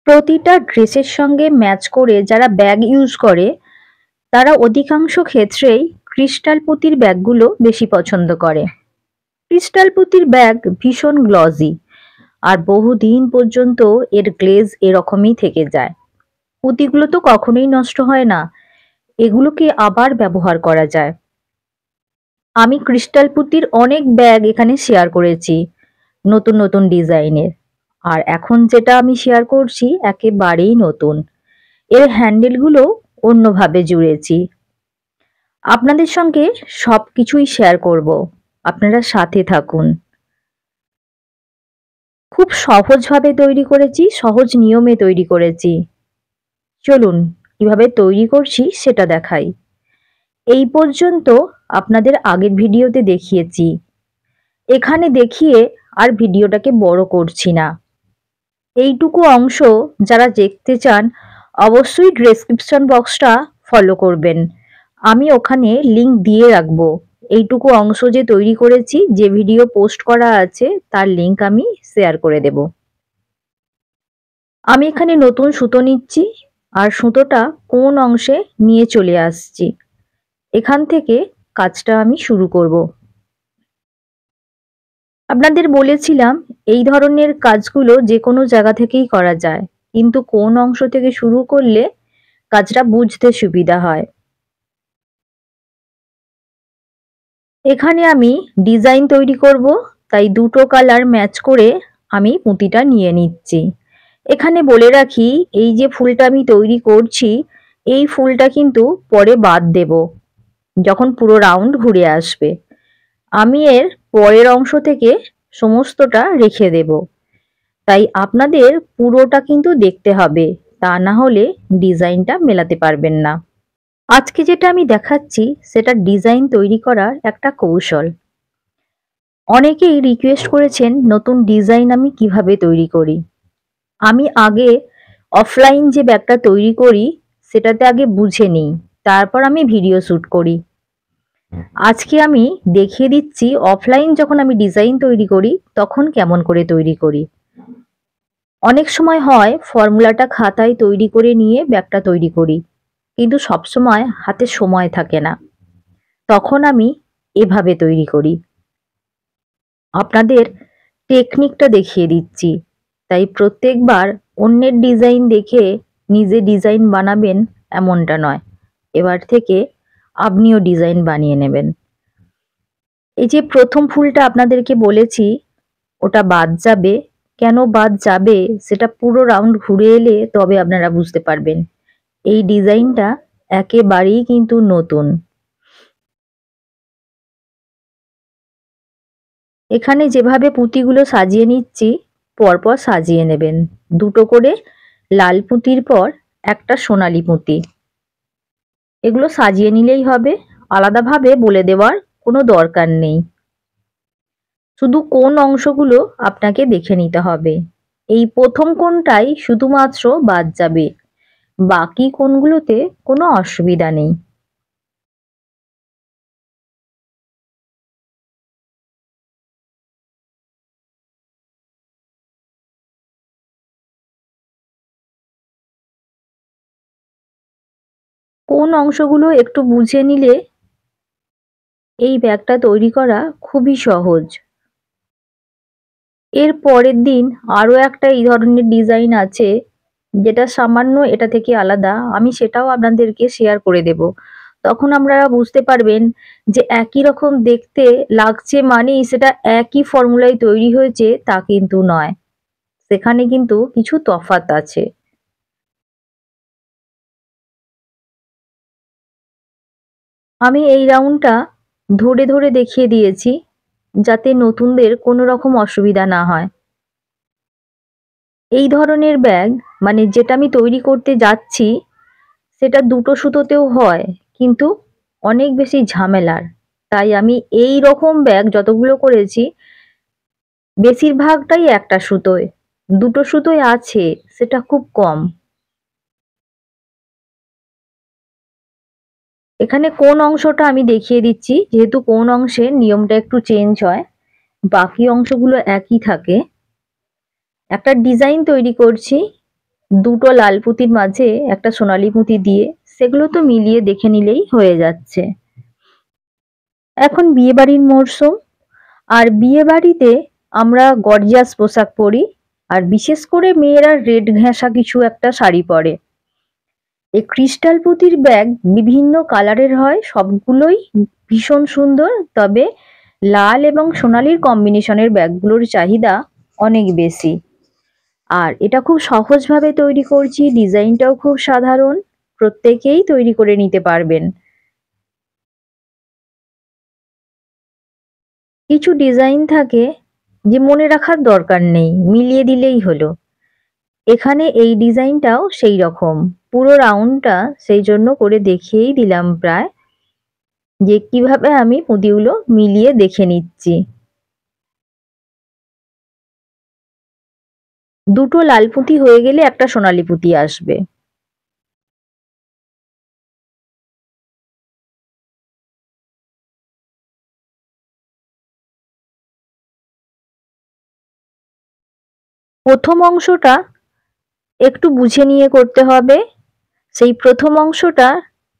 প্রতিটা ড্রেসের সঙ্গে ম্যাচ করে যারা ব্যাগ ইউজ করে তারা অধিকাংশ ক্ষেত্রেই ক্রিস্টাল পুঁতির ব্যাগগুলো বেশি পছন্দ করে। ক্রিস্টাল পুঁতির ব্যাগ ভীষণ গ্লজি আর বহুদিন পর্যন্ত এর গ্লেজ এরকমই থেকে যায়। পুঁতিগুলো তো কখনোই নষ্ট হয় না, এগুলোকে আবার ব্যবহার করা যায়। আমি ক্রিস্টাল পুঁতির অনেক ব্যাগ এখানে শেয়ার করেছি নতুন নতুন ডিজাইনের, আর এখন যেটা আমি শেয়ার করছি একেবারেই নতুন। এর হ্যান্ডেলগুলো অন্যভাবে জুড়েছি। আপনাদের সঙ্গে সবকিছুই শেয়ার করব, আপনারা সাথে থাকুন। খুব সহজভাবে তৈরি করেছি, সহজ নিয়মে তৈরি করেছি। চলুন কিভাবে তৈরি করছি সেটা দেখাই। এই পর্যন্ত আপনাদের আগের ভিডিওতে দেখিয়েছি, এখানে দেখিয়ে আর ভিডিওটাকে বড় করছি না। এইটুকু অংশ যারা দেখতে চান অবশ্যই ডেসক্রিপশন বক্সটা ফলো করবেন, আমি ওখানে লিংক দিয়ে রাখবো। এইটুকু অংশ যে তৈরি করেছি, যে ভিডিও পোস্ট করা আছে তার লিংক আমি শেয়ার করে দেব। আমি এখানে নতুন সুতো নিচ্ছি আর সুতোটা কোন অংশে নিয়ে চলে আসছি, এখান থেকে কাজটা আমি শুরু করব। আপনাদের বলেছিলাম এই ধরনের কাজগুলো যে কোনো জায়গা থেকেই করা যায়, কিন্তু কোন অংশ থেকে শুরু করলে কাজটা বুঝতে সুবিধা হয়। এখানে আমি ডিজাইন তৈরি করব, তাই দুটো কালার ম্যাচ করে আমি পুঁতিটা নিয়ে নিচ্ছি। এখানে বলে রাখি, এই যে ফুলটা আমি তৈরি করছি এই ফুলটা কিন্তু পরে বাদ দেব যখন পুরো রাউন্ড ঘুরে আসবে। আমি এর পরের অংশ থেকে সমস্তটা রেখে দেব, তাই আপনাদের পুরোটা কিন্তু দেখতে হবে, তা না হলে ডিজাইনটা মেলাতে পারবেন না। আজকে যেটা আমি দেখাচ্ছি সেটা ডিজাইন তৈরি করার একটা কৌশল। অনেকেই রিকোয়েস্ট করেছেন নতুন ডিজাইন আমি কিভাবে তৈরি করি। আমি আগে অফলাইন যে ব্যাগটা তৈরি করি সেটাতে আগে বুঝে নিই, তারপর আমি ভিডিও শ্যুট করি। আজকে আমি দেখিয়ে দিচ্ছি অফলাইন যখন আমি ডিজাইন তৈরি করি তখন কেমন করে তৈরি করি। অনেক সময় হয় ফর্মুলাটা খাতায় তৈরি করে নিয়ে ব্যাগটা তৈরি করি, কিন্তু সবসময় হাতে সময় থাকে না, তখন আমি এভাবে তৈরি করি। আপনাদের টেকনিকটা দেখিয়ে দিচ্ছি, তাই প্রত্যেকবার অন্যের ডিজাইন দেখে নিজে ডিজাইন বানাবেন এমনটা নয়, এবার থেকে আপনিও ডিজাইন বানিয়ে নেবেন। এই যে প্রথম ফুলটা আপনাদেরকে বলেছি ওটা বাদ যাবে, কেন বাদ যাবে সেটা পুরো রাউন্ড ঘুরে এলে তবে আপনারা বুঝতে পারবেন। এই ডিজাইনটা একেবারেই কিন্তু নতুন। এখানে যেভাবে পুঁতিগুলো সাজিয়ে নিচ্ছি পরপর সাজিয়ে নেবেন, দুটো করে লাল পুঁতির পর একটা সোনালি পুঁতি। এগুলো সাজিয়ে নিলেই হবে, আলাদাভাবে বলে দেওয়ার কোনো দরকার নেই। শুধু কোন অংশগুলো আপনাকে দেখে নিতে হবে। এই প্রথম কোণটাই শুধুমাত্র বাদ যাবে, বাকি কোণগুলোতে কোনো অসুবিধা নেই। কোন অংশগুলো একটু বুঝে নিলে এই ব্যাগটা তৈরি করা খুবই সহজ। এর পরের দিন আরও একটা এই ধরনের ডিজাইন আছে যেটা সামান্য এটা থেকে আলাদা, আমি সেটাও আপনাদেরকে শেয়ার করে দেব। তখন আপনারা বুঝতে পারবেন যে একই রকম দেখতে লাগছে মানেই সেটা একই ফর্মুলায় তৈরি হয়েছে তা কিন্তু নয়, সেখানে কিন্তু কিছু তফাৎ আছে। আমি এই রাউন্ডটা ধরে ধরে দেখিয়ে দিয়েছি যাতে নতুনদের কোনো রকম অসুবিধা না হয়। এই ধরনের ব্যাগ মানে যেটা আমি তৈরি করতে যাচ্ছি সেটা দুটো সুতোতেও হয়, কিন্তু অনেক বেশি ঝামেলার, তাই আমি এই রকম ব্যাগ যতগুলো করেছি বেশিরভাগটাই একটা সুতোয়, দুটো সুতোয় আছে সেটা খুব কম। এখানে কোন অংশটা আমি দেখিয়ে দিচ্ছি, যেহেতু কোন অংশের নিয়মটা একটু চেঞ্জ হয়, বাকি অংশগুলো একই থাকে। একটা ডিজাইন তৈরি করছি, দুটো লাল পুঁতির মাঝে একটা সোনালী পুঁতি দিয়ে সেগুলো তো মিলিয়ে দেখে নিলেই হয়ে যাচ্ছে। এখন বিয়েবাড়ির মরশুম, আর বিয়েবাড়িতে আমরা গর্জিয়াস পোশাক পরি, আর বিশেষ করে মেয়েরা রেড ঘেঁষা কিছু একটা শাড়ি পরে। এই ক্রিস্টাল পুঁতির ব্যাগ বিভিন্ন কালারের হয়, সবগুলোই ভীষণ সুন্দর, তবে লাল এবং সোনালীর কম্বিনেশনের ব্যাগগুলোর চাহিদা অনেক বেশি। আর এটা খুব সহজভাবে তৈরি করছি, ডিজাইনটাও খুব সাধারণ, প্রত্যেকেই তৈরি করে নিতে পারবেন। কিছু ডিজাইন থাকে যে মনে রাখার দরকার নেই, মিলিয়ে দিলেই হলো। এখানে এই ডিজাইনটাও সেই রকম, পুরো রাউন্ডটা সেই জন্য করে দেখিয়েই দিলাম প্রায়, যে কিভাবে আমি পুঁতিগুলো মিলিয়ে দেখে নিচ্ছি। দুটো লাল পুঁতি হয়ে গেলে একটা সোনালী পুঁতি আসবে। প্রথম অংশটা একটু বুঝে নিয়ে করতে হবে। সেই প্রথম অংশটা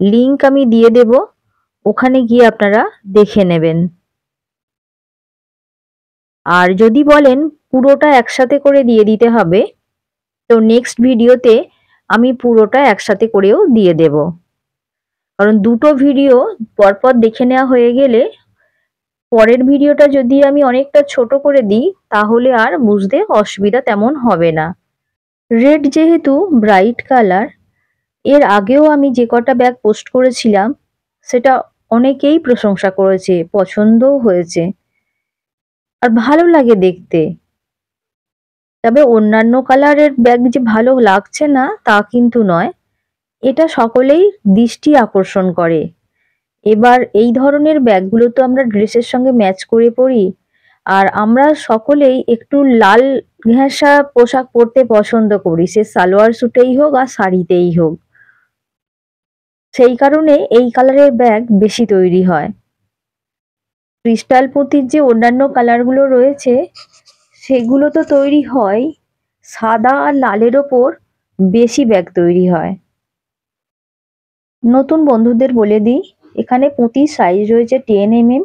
লিংক আমি দিয়ে দেব, ওখানে গিয়ে আপনারা দেখে নেবেন। আর যদি বলেন পুরোটা একসাথে করে দিয়ে দিতে হবে, তো নেক্সট ভিডিওতে আমি পুরোটা একসাথে করেও দিয়ে দেব। কারণ দুটো ভিডিও পরপর দেখে নেওয়া হয়ে গেলে পরের ভিডিওটা যদি আমি অনেকটা ছোট করে দিই তাহলে আর বুঝতে অসুবিধা তেমন হবে না। রেড যেহেতু ব্রাইট কালার, এর আগেও আমি যে কটা ব্যাগ পোস্ট করেছিলাম সেটা অনেকেই প্রশংসা করেছে, পছন্দও হয়েছে, আর ভালো লাগে দেখতে। তবে অন্যান্য কালারের ব্যাগ যে ভালো লাগছে না তা কিন্তু নয়, এটা সকলেই দৃষ্টি আকর্ষণ করে। এবার এই ধরনের ব্যাগগুলো তো আমরা ড্রেসের সঙ্গে ম্যাচ করে পরি, আর আমরা সকলেই একটু লাল ঘেঁষা পোশাক পরতে পছন্দ করি, সে সালোয়ার স্যুটেই হোক আর শাড়িতেই হোক। সেই কারণে এই কালারের ব্যাগ বেশি তৈরি হয়। ক্রিস্টাল পুঁতির যে অন্যান্য কালারগুলো রয়েছে সেগুলো তো তৈরি হয় সাদা আর লালের ওপর, বেশি ব্যাগ তৈরি হয়। নতুন বন্ধুদের বলে দিই, এখানে পুঁতির সাইজ রয়েছে 10 mm।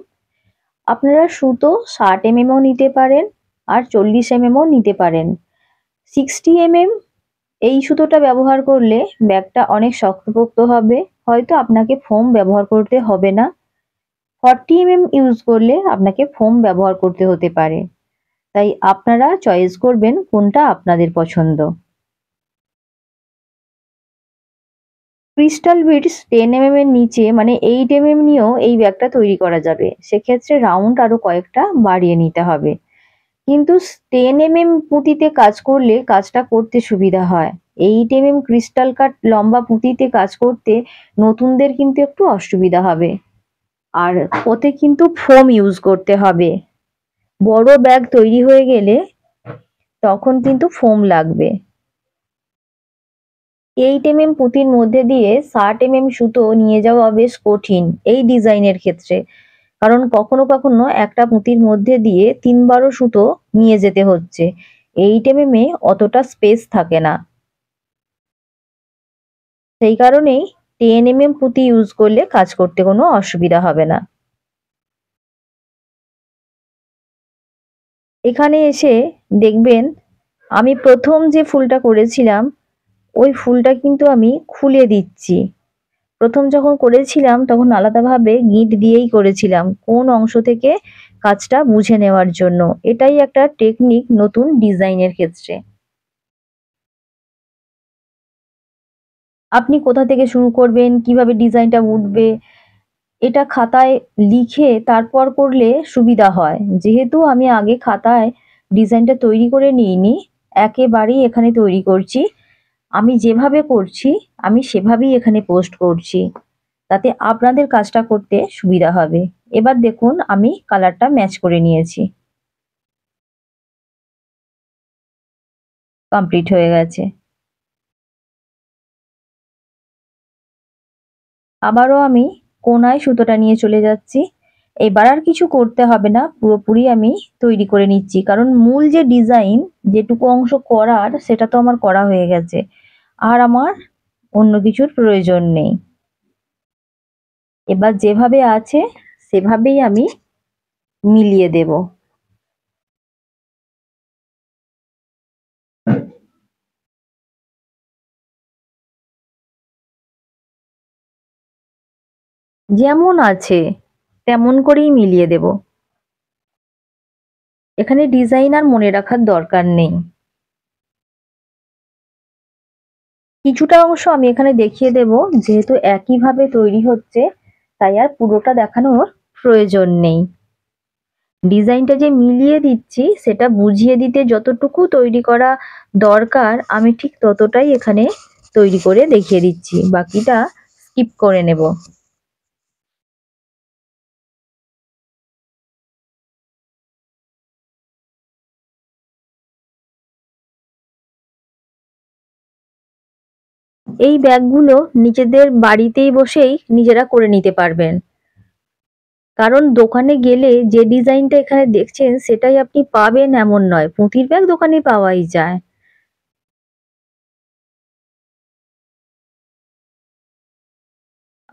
আপনারা সুতো 60 mmও নিতে পারেন আর 40 mmও নিতে পারেন। 60 mm এই সুতোটা ব্যবহার করলে ব্যাগটা অনেক শক্তপোক্ত হবে, হয়তো আপনাকে ফোম ব্যবহার করতে হবে না। 40 mm ইউজ করলে আপনাকে ফোম ব্যবহার করতে হতে পারে, তাই আপনারা চয়েস করবেন কোনটা আপনাদের পছন্দ। ক্রিস্টাল বিডস 10 mm এর নিচে মানে 8 mm নিয়েও এই ব্যাগটা তৈরি করা যাবে, সেক্ষেত্রে রাউন্ড আরো কয়েকটা বাড়িয়ে নিতে হবে। কিন্তু 10 mm পুঁতিতে কাজ করলে কাজটা করতে সুবিধা হয়। 8 mm ক্রিস্টাল কাট লম্বা পুঁতিতে কাজ করতে নতুনদের কিন্তু একটু অসুবিধা হবে। আর ওতে কিন্তু ফোম ইউজ করতে হবে, বড় ব্যাগ তৈরি হয়ে গেলে তখন কিন্তু ফোম লাগবে। 8 mm পুঁতির মধ্যে দিয়ে 60 mm সুতো নিয়ে যাওয়া বেশ কঠিন এই ডিজাইনের ক্ষেত্রে, কারণ কখনো কখনো একটা পুঁতির মধ্যে দিয়ে 3-12 সুতো নিয়ে যেতে হচ্ছে। 8 mm অতটা স্পেস থাকে না, সেই কারণেই 10 mm পুঁতি ইউজ করলে কাজ করতে কোনো অসুবিধা হবে না। এখানে এসে দেখবেন আমি প্রথম যে ফুলটা করেছিলাম ওই ফুলটা কিন্তু আমি খুলে দিচ্ছি। প্রথম যখন করেছিলাম তখন আলাদাভাবে গিঁট দিয়েই করেছিলাম, কোন অংশ থেকে কাজটা বুঝে নেওয়ার জন্য। এটাই একটা টেকনিক নতুন ডিজাইনের ক্ষেত্রে। আপনি কোথা থেকে শুরু করবেন, কিভাবে ডিজাইনটা উঠবে, এটা খাতায় লিখে তারপর করলে সুবিধা হয়। যেহেতু আমি আগে খাতায় ডিজাইনটা তৈরি করে নিইনি, একেবারেই এখানে তৈরি করছি। আমি যেভাবে করছি আমি সেভাবেই এখানে পোস্ট করছি, তাতে আপনাদের কাজটা করতে সুবিধা হবে। এবার দেখুন আমি কালারটা ম্যাচ করে নিয়েছি, কমপ্লিট হয়ে গেছে। আবারও আমি কোনায় সুতোটা নিয়ে চলে যাচ্ছি। এবার আর কিছু করতে হবে না, পুরোপুরি আমি তৈরি করে নিচ্ছি, কারণ মূল যে ডিজাইন যেটুকু অংশ করার সেটা তো আমার করা হয়ে গেছে। আর আমার অন্য কিছুর প্রয়োজন নেই। এবার যেভাবে আছে সেভাবেই আমি মিলিয়ে দেব। যেমন আছে তেমন করেই মিলিয়ে দেব। এখানে ডিজাইন আর মনে রাখার দরকার নেই। কিছুটা অংশ আমি এখানে দেখিয়ে দেব, যেহেতু একইভাবে তৈরি হচ্ছে তাই আর পুরোটা দেখানোর প্রয়োজন নেই। ডিজাইনটা যে মিলিয়ে দিচ্ছি সেটা বুঝিয়ে দিতে যতটুকু তৈরি করা দরকার আমি ঠিক ততটাই এখানে তৈরি করে দেখিয়ে দিচ্ছি, বাকিটা স্কিপ করে নেব। এই ব্যাগগুলো নিজেদের বাড়িতেই বসেই নিজেরা করে নিতে পারবেন, কারণ দোকানে গেলে যে ডিজাইনটা এখানে দেখছেন সেটাই আপনি পাবেন এমন নয়, পুঁতির ব্যাগ দোকানে পাওয়াই যায়।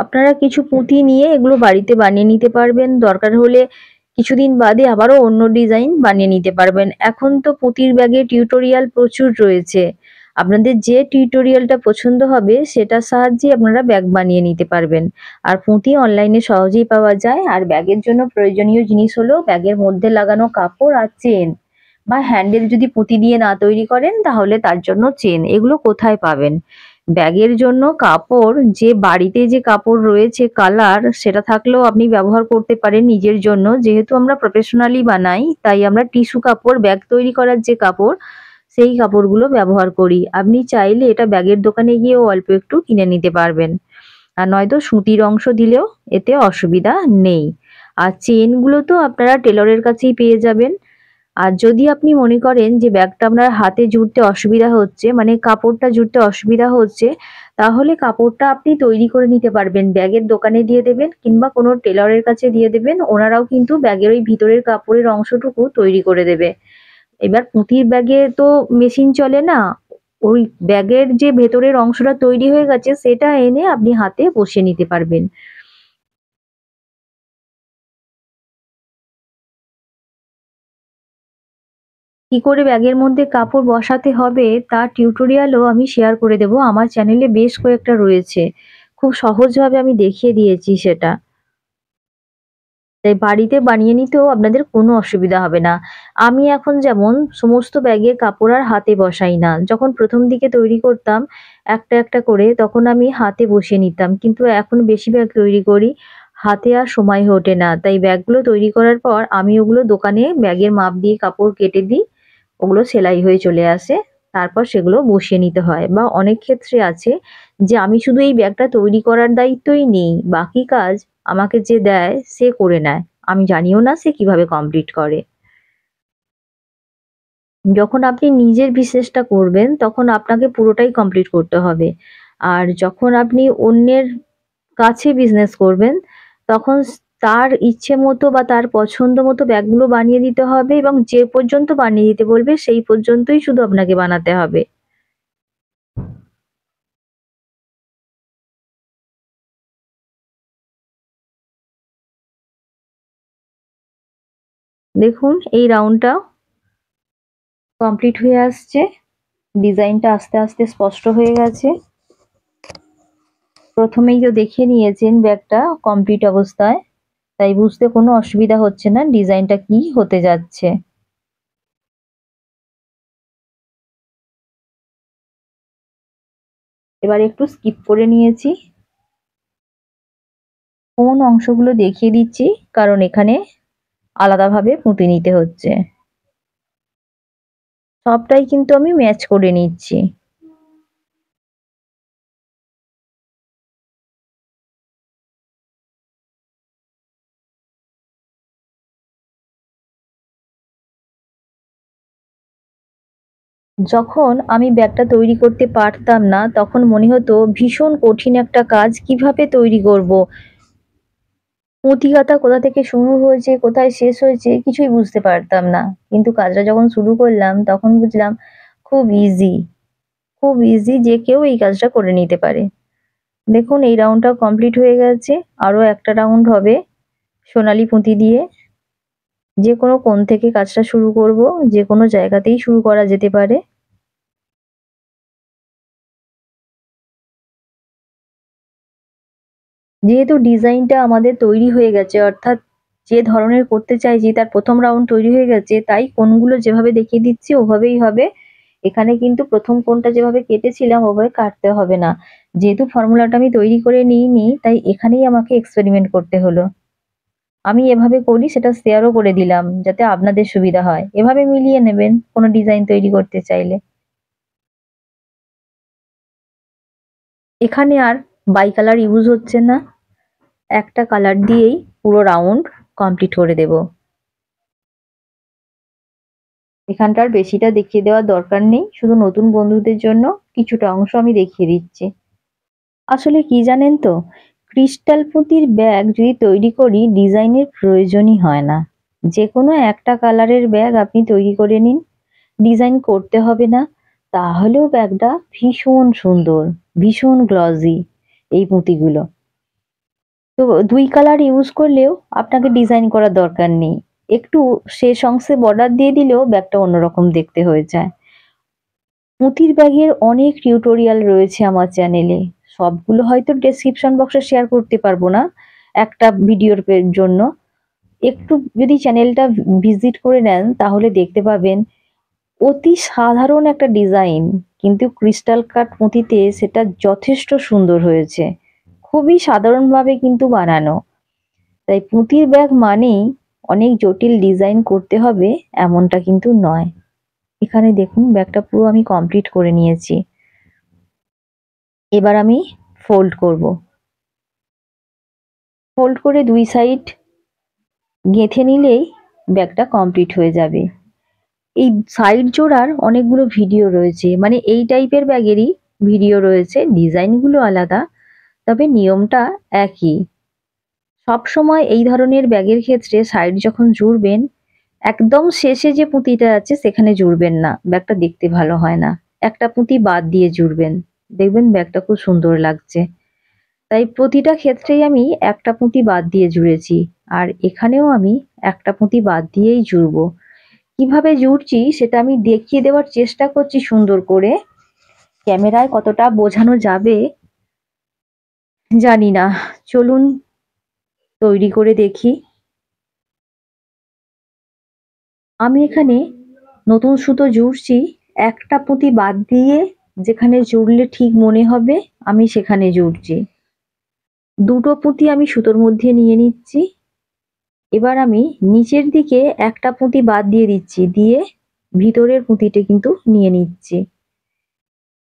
আপনারা কিছু পুঁতি নিয়ে এগুলো বাড়িতে বানিয়ে নিতে পারবেন, দরকার হলে কিছুদিন বাদে আবারও অন্য ডিজাইন বানিয়ে নিতে পারবেন। এখন তো পুঁতির ব্যাগের টিউটোরিয়াল প্রচুর রয়েছে, আপনাদের যে টিউটোরিয়ালটা পছন্দ হবে সেটার সাহায্যে আপনারা ব্যাগ বানিয়ে নিতে পারবেন। আর পুঁতি অনলাইনে সহজেই পাওয়া যায়। আর ব্যাগের জন্য প্রয়োজনীয় জিনিস হলো ব্যাগের মধ্যে লাগানো কাপড় আর চেন, বা হ্যান্ডেল যদি পুঁতি দিয়ে না তৈরি করেন তাহলে তার জন্য চেন। এগুলো কোথায় পাবেন? ব্যাগের জন্য কাপড়, যে বাড়িতে যে কাপড় রয়েছে কালার, সেটা থাকলেও আপনি ব্যবহার করতে পারেন নিজের জন্য। যেহেতু আমরা প্রফেশনালি বানাই তাই আমরা টিস্যু কাপড়, ব্যাগ তৈরি করার যে কাপড় সেই কাপড়গুলো ব্যবহার করি। আপনি চাইলে এটা ব্যাগের দোকানে গিয়েও অল্প একটু কিনে নিতে পারবেন, আর নয়তো সুতির অংশ দিলেও এতে অসুবিধা নেই। আর চেনগুলো তো আপনারা টেলরের কাছেই পেয়ে যাবেন। আর যদি আপনি মনে করেন যে ব্যাগটা আপনার হাতে জুড়তে অসুবিধা হচ্ছে, মানে কাপড়টা জুড়তে অসুবিধা হচ্ছে, তাহলে কাপড়টা আপনি তৈরি করে নিতে পারবেন, ব্যাগের দোকানে দিয়ে দেবেন কিংবা কোনো টেলরের কাছে দিয়ে দেবেন, ওনারাও কিন্তু ব্যাগের ওই ভিতরের কাপড়ের অংশটুকু তৈরি করে দেবে। এবার পুঁতির ব্যাগে তো মেশিন চলে না, ওই ব্যাগের যে ভেতরের অংশটা তৈরি হয়ে গেছে সেটা এনে আপনি হাতে বসিয়ে নিতে পারবেন। কি করে ব্যাগের মধ্যে কাপড় বসাতে হবে তার টিউটোরিয়ালও আমি শেয়ার করে দেব, আমার চ্যানেলে বেশ কয়েকটা রয়েছে, খুব সহজভাবে আমি দেখিয়ে দিয়েছি সেটা। তাই বাড়িতে বানিয়ে নিতেও আপনাদের কোনো অসুবিধা হবে না। আমি এখন যেমন সমস্ত ব্যাগের কাপড় আর হাতে বসাই না, যখন প্রথম দিকে তৈরি করতাম একটা একটা করে তখন আমি হাতে বসিয়ে নিতাম, কিন্তু এখন বেশি ব্যাগ তৈরি করি, হাতে আর সময় হয়ে ওঠে না। তাই ব্যাগগুলো তৈরি করার পর আমি ওগুলো দোকানে ব্যাগের মাপ দিয়ে কাপড় কেটে দিই, ওগুলো সেলাই হয়ে চলে আসে। তারপর সেগুলো বসিয়ে নিতে হয়। বা অনেক ক্ষেত্রে আছে যে আমি শুধু এই ব্যাগটা তৈরি করার দায়িত্বই নিই, বাকি কাজ আমাকে যে দেয় সে করে নেয়। আমি জানিও না সে কিভাবে কমপ্লিট করে। যখন আপনি নিজের বিজনেসটা করবেন তখন আপনাকে পুরোটাই কমপ্লিট করতে হবে। আর যখন আপনি অন্যের কাছে বিজনেস করবেন তখন তার ইচ্ছে মতো বা তার পছন্দ মতো ব্যাগগুলো বানিয়ে দিতে হবে, এবং যে পর্যন্ত বানিয়ে দিতে বলবে সেই পর্যন্তই শুধু আপনাকে বানাতে হবে। দেখুন এই রাউন্ডটা কমপ্লিট হয়ে আসছে, ডিজাইনটা আস্তে আস্তে স্পষ্ট হয়ে গেছে। প্রথমেই তো দেখে নিয়েছেন ব্যাগটা কমপ্লিট অবস্থায়, তাই বুঝতে কোনো অসুবিধা হচ্ছে না ডিজাইনটা কি হতে যাচ্ছে। এবার একটু স্কিপ করে নিয়েছি, কোন অংশগুলো দেখিয়ে দিচ্ছি কারণ এখানে আলাদাভাবে পুঁতে নিতে হচ্ছে। সবটাই কিন্তু আমি ম্যাচ করে নিচ্ছি। যখন আমি ব্যাগটা তৈরি করতে পারতাম না তখন মনে হতো ভীষণ কঠিন একটা কাজ, কিভাবে তৈরি করব, পুঁতি গাঁথা কোথা থেকে শুরু হয়েছে কোথায় শেষ হয়েছে কিছুই বুঝতে পারতাম না। কিন্তু কাজটা যখন শুরু করলাম তখন বুঝলাম খুব ইজি। খুব ইজি, যে কেউ এই কাজটা করে নিতে পারে। দেখুন এই রাউন্ডটাও কমপ্লিট হয়ে গেছে। আরও একটা রাউন্ড হবে সোনালী পুঁতি দিয়ে। যে কোনো কোণ থেকে কাজটা শুরু করব, যে কোনো জায়গাতেই শুরু করা যেতে পারে। যেহেতু ডিজাইনটা আমাদের তৈরি হয়ে গেছে, অর্থাৎ যে ধরনের করতে চাইছি তার প্রথম রাউন্ড তৈরি হয়ে গেছে, তাই কোণগুলো যেভাবে দেখিয়ে দিচ্ছি ওভাবেই হবে। এখানে কিন্তু প্রথম কোণটা যেভাবে কেটেছিলাম ওভাবে কাটতে হবে না। যেহেতু ফর্মুলাটা আমি তৈরি করে নিইনি, তাই এখানেই আমাকে এক্সপেরিমেন্ট করতে হলো। আমি এভাবে করি, সেটা শেয়ারও করে দিলাম যাতে আপনাদের সুবিধা হয়। এভাবে মিলিয়ে নেবেন কোনো ডিজাইন তৈরি করতে চাইলে। এখানে আর বাই কালার ইউজ হচ্ছে না, একটা কালার দিয়েই পুরো রাউন্ড কমপ্লিট করে দেব। এখানটার বেশিটা দেখিয়ে দেওয়ার দরকার নেই, শুধু নতুন বন্ধুদের জন্য কিছুটা অংশ আমি দেখিয়ে দিচ্ছি। আসলে কি জানেন তো, ক্রিস্টাল পুঁতির ব্যাগ যদি তৈরি করি ডিজাইনের প্রয়োজনই হয় না। যে কোনো একটা কালারের ব্যাগ আপনি তৈরি করে নিন, ডিজাইন করতে হবে না। তাহলেও ব্যাগটা ভীষণ সুন্দর, ভীষণ গ্লজি এই পুঁতিগুলো। তো দুই কালার ইউজ করলেও আপনাকে ডিজাইন করার দরকার নেই। একটু শেষ অংশে বর্ডার দিয়ে দিলেও ব্যাগটা অন্যরকম দেখতে হয়ে যায়। পুঁতির ব্যাগের অনেক টিউটোরিয়াল রয়েছে আমার চ্যানেলে। সবগুলো হয়তো ডেসক্রিপশন বক্সে শেয়ার করতে পারবো না একটা ভিডিওর জন্য। একটু যদি চ্যানেলটা ভিজিট করে নেন তাহলে দেখতে পাবেন অতি সাধারণ একটা ডিজাইন, কিন্তু ক্রিস্টাল কাট পুঁতিতে সেটা যথেষ্ট সুন্দর হয়েছে। খুবই সাধারণভাবে কিন্তু বানানো। তাই পুঁতির ব্যাগ মানেই অনেক জটিল ডিজাইন করতে হবে এমনটা কিন্তু নয়। এখানে দেখুন ব্যাগটা পুরো আমি কমপ্লিট করে নিয়েছি। এবার আমি ফোল্ড করব। ফোল্ড করে দুই সাইড গেঁথে নিলেই ব্যাগটা কমপ্লিট হয়ে যাবে। এই সাইড জোড়ার অনেকগুলো ভিডিও রয়েছে, মানে এই টাইপের ব্যাগেরই ভিডিও রয়েছে, ডিজাইনগুলো আলাদা, তবে নিয়মটা একই। সব সময় এই ধরনের ব্যাগের ক্ষেত্রে সাইড যখন জুড়বেন, একদম শেষে যে পুঁতিটা আছে সেখানে জুড়বেন না, ব্যাগটা দেখতে ভালো হয় না। একটা পুঁতি বাদ দিয়ে জুড়বেন, দেখবেন ব্যাগটা খুব সুন্দর লাগছে। তাই প্রতিটা ক্ষেত্রেই আমি একটা পুঁতি বাদ দিয়ে জুড়েছি, আর এখানেও আমি একটা পুঁতি বাদ দিয়েই জুড়বো। কিভাবে জুড়ছি সেটা আমি দেখিয়ে দেওয়ার চেষ্টা করছি সুন্দর করে। ক্যামেরায় কতটা বোঝানো যাবে জানি না, চলুন তৈরি করে দেখি। আমি এখানে নতুন সুতো জুড়ছি, একটা পুঁতি বাদ দিয়ে যেখানে জুড়লে ঠিক মনে হবে আমি সেখানে জুড়ছি। দুটো পুঁতি আমি সুতোর মধ্যে নিয়ে নিচ্ছি। এবার আমি নিচের দিকে একটা পুঁতি বাদ দিয়ে দিচ্ছি, দিয়ে ভিতরের পুঁতিটা কিন্তু নিয়ে নিচ্ছি।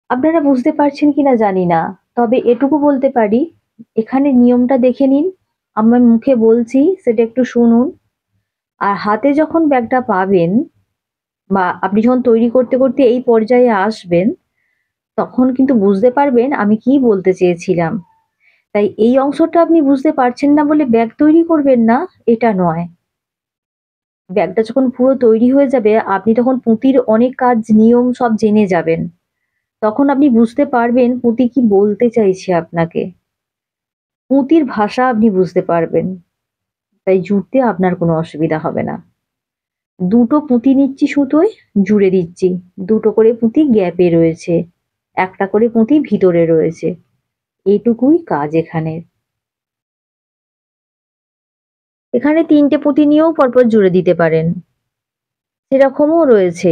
আপনারা বুঝতে পারছেন কিনা জানি না, তবে এটুকু বলতে পারি, এখানে নিয়মটা দেখে নিন। আমার মুখে বলছি সেটা একটু শুনুন। আর হাতে যখন ব্যাগটা পাবেন বা আপনি যখন তৈরি করতে করতে এই পর্যায়ে আসবেন, তখন কিন্তু বুঝতে পারবেন আমি কি বলতে চেয়েছিলাম। তাই এই অংশটা আপনি বুঝতে পারছেন না বলে ব্যাগ তৈরি করবেন না এটা নয়। ব্যাগটা যখন পুরো তৈরি হয়ে যাবে আপনি তখন পুঁতির অনেক কাজ নিয়ম সব জেনে যাবেন। তখন আপনি বুঝতে পারবেন পুঁতি কি বলতে চাইছে আপনাকে। পুঁতির ভাষা আপনি বুঝতে পারবেন। তাই জুড়তে আপনার কোনো অসুবিধা হবে না। দুটো পুঁতি নিচ্ছি সুতোয়, জুড়ে দিচ্ছি। দুটো করে পুঁতি গ্যাপে রয়েছে, একটা করে পুঁতি ভিতরে রয়েছে। এইটুকুই কাজ এখানে। এখানে তিনটে পুঁতি নিয়েও পরপর জুড়ে দিতে পারেন, সেরকমও রয়েছে।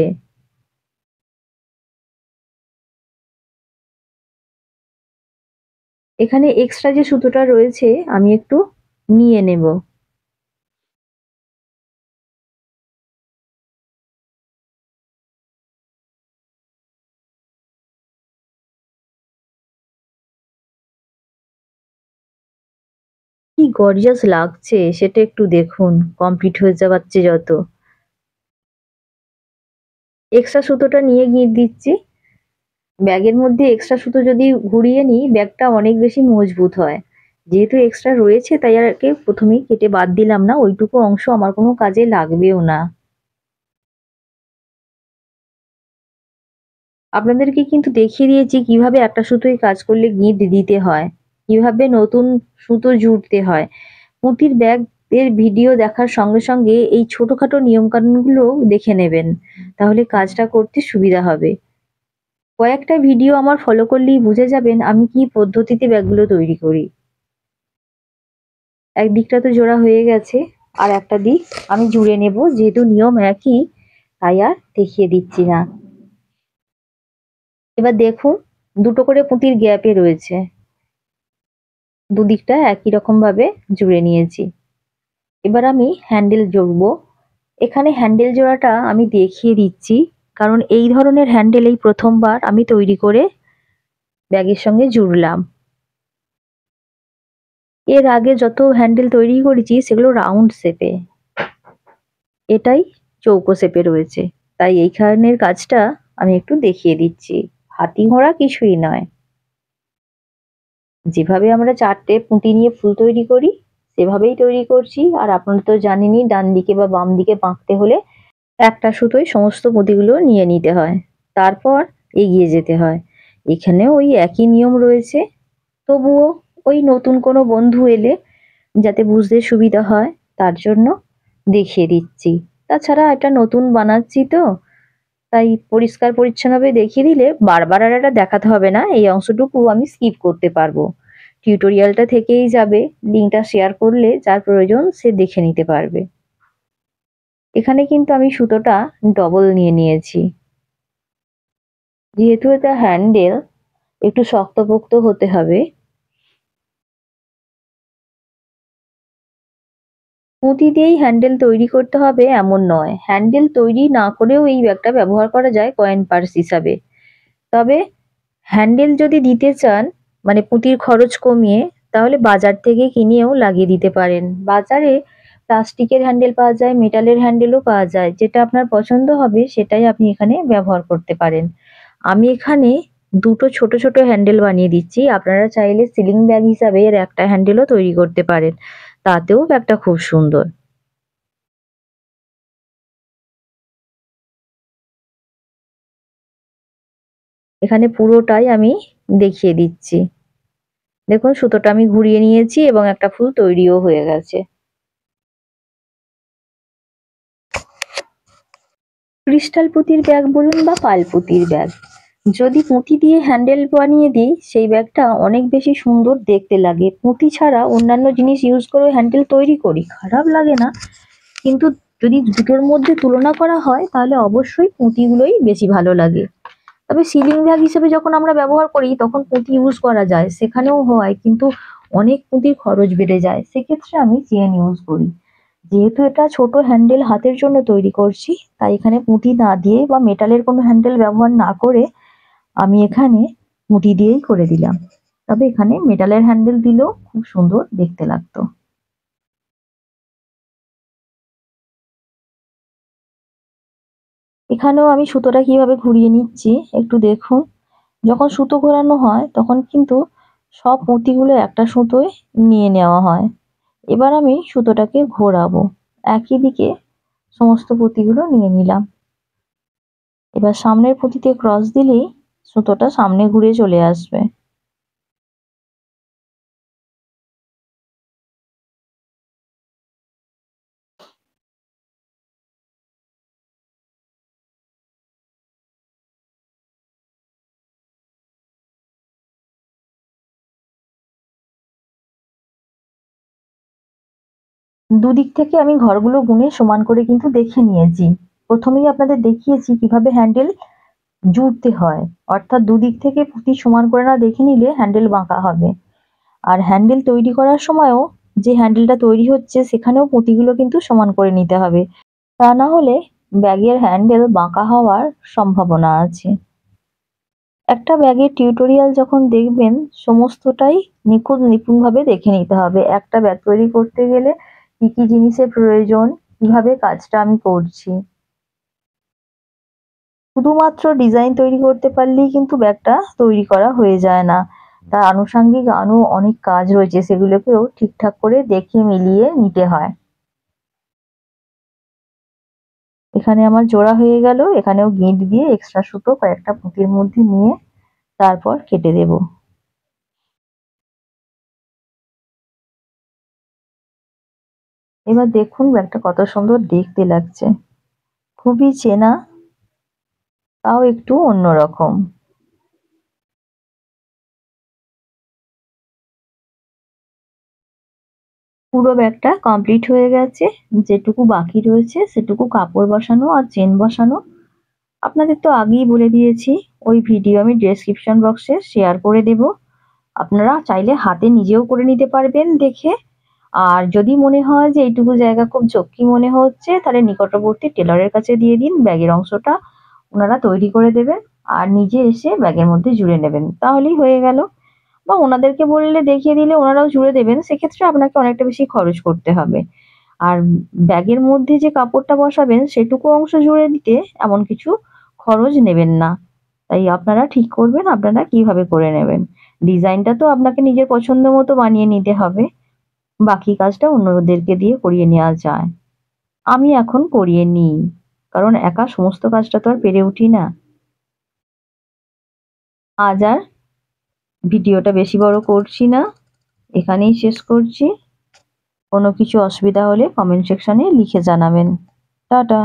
এখানে এক্সট্রা যে সুতোটা রয়েছে আমি একটু নিয়ে নেব। কি গর্জিয়াস লাগছে সেটা একটু দেখুন কমপ্লিট হয়ে যাচ্ছে যত। এক্সট্রা সুতোটা নিয়ে গিয়ে দিচ্ছি। ব্যাগের মধ্যে এক্সট্রা সুতো যদি ঘুরিয়ে নিই ব্যাগটা অনেক বেশি মজবুত হয়। যেহেতু এক্সট্রা রয়েছে তাই আর একে প্রথমেই কেটে বাদ দিলাম না, ওইটুকু অংশ আমার কোনো কাজে লাগবেও না। আপনাদেরকে কিন্তু দেখিয়ে দিয়েছি কিভাবে একটা সুতোয় কাজ করলে গিঁট দিতে হয়, কিভাবে নতুন সুতো জুড়তে হয়। পুঁতির ব্যাগ এর ভিডিও দেখার সঙ্গে সঙ্গে এই ছোটখাটো নিয়মকানুনগুলো দেখে নেবেন, তাহলে কাজটা করতে সুবিধা হবে। কয়েকটা ভিডিও আমার ফলো করলেই বুঝে যাবেন আমি কি পদ্ধতিতে ব্যাগগুলো তৈরি করি। একদিকটা তো জোড়া হয়ে গেছে, আর একটা দিক আমি জুড়ে নেব, যেহেতু নিয়ম একই তাই আর দেখিয়ে দিচ্ছি না। এবার দেখুন দুটো করে পুঁতির গ্যাপে রয়েছে, দুদিকটা একই রকম ভাবে জুড়ে নিয়েছি। এবার আমি হ্যান্ডেল জোড়বো। এখানে হ্যান্ডেল জোড়াটা আমি দেখিয়ে দিচ্ছি, কারণ এই ধরনের হ্যান্ডেল এই প্রথমবার আমি তৈরি করে ব্যাগের সঙ্গে জুড়লাম। এর আগে যত হ্যান্ডেল তৈরি করেছি সেগুলো রাউন্ড শেপে, এটাই চৌকো শেপে রয়েছে, তাই এইখানের কাজটা আমি একটু দেখিয়ে দিচ্ছি। হাতি ঘোড়া কিছুই নয়, যেভাবে আমরা চারটে পুঁতি নিয়ে ফুল তৈরি করি সেভাবেই তৈরি করছি। আর আপনারা তো জানেনই ডান দিকে বা বাম দিকে বাঁকতে হলে একটা সুতোয় সমস্ত পুঁতিগুলো নিয়ে নিতে হয়, তারপর এগিয়ে যেতে হয়। এখানেও ওই একই নিয়ম রয়েছে, তবুও ওই নতুন কোনো বন্ধু এলে যাতে বুঝতে সুবিধা হয় তার জন্য দেখিয়ে দিচ্ছি। তাছাড়া এটা নতুন বানাচ্ছি তো, তাই পরিষ্কার পরিচ্ছন্নভাবে দেখিয়ে দিলে বারবার আর এটা দেখাতে হবে না, এই অংশটুকু আমি স্কিপ করতে পারবো। টিউটোরিয়ালটা থেকেই যাবে, লিঙ্কটা শেয়ার করলে যার প্রয়োজন সে দেখে নিতে পারবে। এখানে কিন্তু আমি সুতোটা ডবল নিয়ে নিয়েছি, যেহেতু এটা হ্যান্ডেল একটু শক্তপোক্ত হতে হবে। পুঁতি দিয়েই হ্যান্ডেল তৈরি করতে হবে এমন নয়, হ্যান্ডেল তৈরি না করেও এই ব্যাগটা ব্যবহার করা যায় কয়েন পার্স হিসাবে। তবে হ্যান্ডেল যদি দিতে চান, মানে পুঁতির খরচ কমিয়ে, তাহলে বাজার থেকে কিনেও লাগিয়ে দিতে পারেন। বাজারে প্লাস্টিকের হ্যান্ডেল পাওয়া যায়, মেটালের হ্যান্ডেলও পাওয়া যায়, যেটা আপনার পছন্দ হবে সেটাই আপনি এখানে ব্যবহার করতে পারেন। আমি এখানে দুটো ছোট ছোট হ্যান্ডেল বানিয়ে দিচ্ছি, আপনারা চাইলে সিলিং ব্যাগ হিসাবে এর একটা হ্যান্ডেলও তৈরি করতে পারেন, তাতেও ব্যাগটা খুব সুন্দর। এখানে পুরোটাই আমি দেখিয়ে দিচ্ছি। দেখুন সুতোটা আমি ঘুরিয়ে নিয়েছি এবং একটা ফুল তৈরিও হয়ে গেছে। ক্রিস্টাল পুঁতির ব্যাগ বলুন বা পাল পুঁতির ব্যাগ, যদি পুঁতি দিয়ে হ্যান্ডেল বানিয়ে দিই সেই ব্যাগটা অনেক বেশি সুন্দর দেখতে লাগে। পুঁতি ছাড়া অন্যান্য জিনিস ইউজ করে হ্যান্ডেল তৈরি করি, খারাপ লাগে না, কিন্তু যদি দুটোর মধ্যে তুলনা করা হয় তাহলে অবশ্যই পুঁতিগুলোই বেশি ভালো লাগে। তবে সিলিং ব্যাগ হিসেবে যখন আমরা ব্যবহার করি তখন পুঁতি ইউজ করা যায়, সেখানেও হয়, কিন্তু অনেক পুঁতির খরচ বেড়ে যায়, সেক্ষেত্রে আমি চেন ইউজ করি। যেহেতু এটা ছোট হ্যান্ডেল হাতের জন্য তৈরি করছি, তাই এখানে পুঁতি না দিয়ে বা মেটালের কোনো হ্যান্ডেল ব্যবহার না করে আমি এখানে পুঁতি দিয়েই করে দিলাম। তবে এখানে মেটালের হ্যান্ডেল দিলেও খুব সুন্দর দেখতে লাগতো। এখানেও আমি সুতোটা কিভাবে ঘুরিয়ে নিচ্ছি একটু দেখুন। যখন সুতো ঘোরানো হয় তখন কিন্তু সব পুঁতিগুলো একটা সুতোয় নিয়ে নেওয়া হয়। এবার আমি সুতোটাকে ঘোরাবো, একই দিকে সমস্ত পুঁতিগুলো নিয়ে নিলাম। এবার সামনের পুঁতিতে ক্রস দিলেই সুতোটা সামনে ঘুরে চলে আসবে। দুদিক থেকে আমি ঘরগুলো গুনে সমান করে কিন্তু দেখে নিয়েছি। প্রথমেই আপনাদের দেখিয়েছি কিভাবে হ্যান্ডেল জুড়তে হয়, অর্থাৎ দুদিক থেকে পুঁতি সমান করে না দেখে নিলে হ্যান্ডেল বাঁকা হবে। আর হ্যান্ডেল তৈরি করার সময়ও যে হ্যান্ডেলটা তৈরি হচ্ছে সেখানেও পুঁতিগুলো কিন্তু সমান করে নিতে হবে, তা না হলে ব্যাগের হ্যান্ডেল বাঁকা হওয়ার সম্ভাবনা আছে। একটা ব্যাগের টিউটোরিয়াল যখন দেখবেন সমস্তটাই নিপুণভাবে দেখে নিতে হবে। একটা ব্যাগ তৈরি করতে গেলে কি কি জিনিসের প্রয়োজন, কিভাবে কাজটা আমি করছি। শুধুমাত্র ডিজাইন তৈরি করতে পারলেই কিন্তু ব্যাগটা তৈরি করা হয়ে যায় না, তার আনুষঙ্গিক আরো অনেক কাজ রয়েছে, সেগুলোকেও ঠিকঠাক করে দেখে মিলিয়ে নিতে হয়। এখানে আমার জোড়া হয়ে গেল। এখানেও গিঁট দিয়ে এক্সট্রা সুতো কয়েকটা পুঁতির মধ্যে নিয়ে তারপর কেটে দেব। এবার দেখুন ব্যাগটা কত সুন্দর দেখতে লাগছে, খুবই চেনা তাও একটু অন্যরকম। পুরো ব্যাগটা কমপ্লিট হয়ে গেছে। যেটুকু বাকি রয়েছে সেটুকু কাপড় বসানো আর চেন বসানো। আপনাদের তো আগেই বলে দিয়েছি, ওই ভিডিও আমি ডেসক্রিপশন বক্সে শেয়ার করে দেব। আপনারা চাইলে হাতে নিজেও করে নিতে পারবেন দেখে। আর যদি মনে হয় যে এইটুকু জায়গা খুব ঝক্কি মনে হচ্ছে, তাহলে নিকটবর্তী টেলরের কাছে দিয়ে দিন, ব্যাগের অংশটা ওনারা তৈরি করে দেবেন আর নিজে এসে ব্যাগের মধ্যে জুড়ে নেবেন, তাহলেই হয়ে গেল। বা ওনাদেরকে বললে দেখিয়ে দিলে ওনারাও জুড়ে দেবেন, সেক্ষেত্রে আপনাকে অনেকটা বেশি খরচ করতে হবে। আর ব্যাগের মধ্যে যে কাপড়টা বসাবেন সেটুকু অংশ জুড়ে দিতে এমন কিছু খরচ নেবেন না। তাই আপনারা ঠিক করবেন আপনারা কিভাবে করে নেবেন। ডিজাইনটা তো আপনাকে নিজের পছন্দ মতো বানিয়ে নিতে হবে, বাকি কাজটা অন্যদেরকে দিয়ে করিয়ে নেওয়া যায়। আমি এখন করিয়ে নিই, কারণ একা সমস্ত কাজটা তো আর পেরে উঠি না। আজ আর ভিডিওটা বেশি বড় করছি না, এখানেই শেষ করছি। কোনো কিছু অসুবিধা হলে কমেন্ট সেকশনে লিখে জানাবেন। টাটা।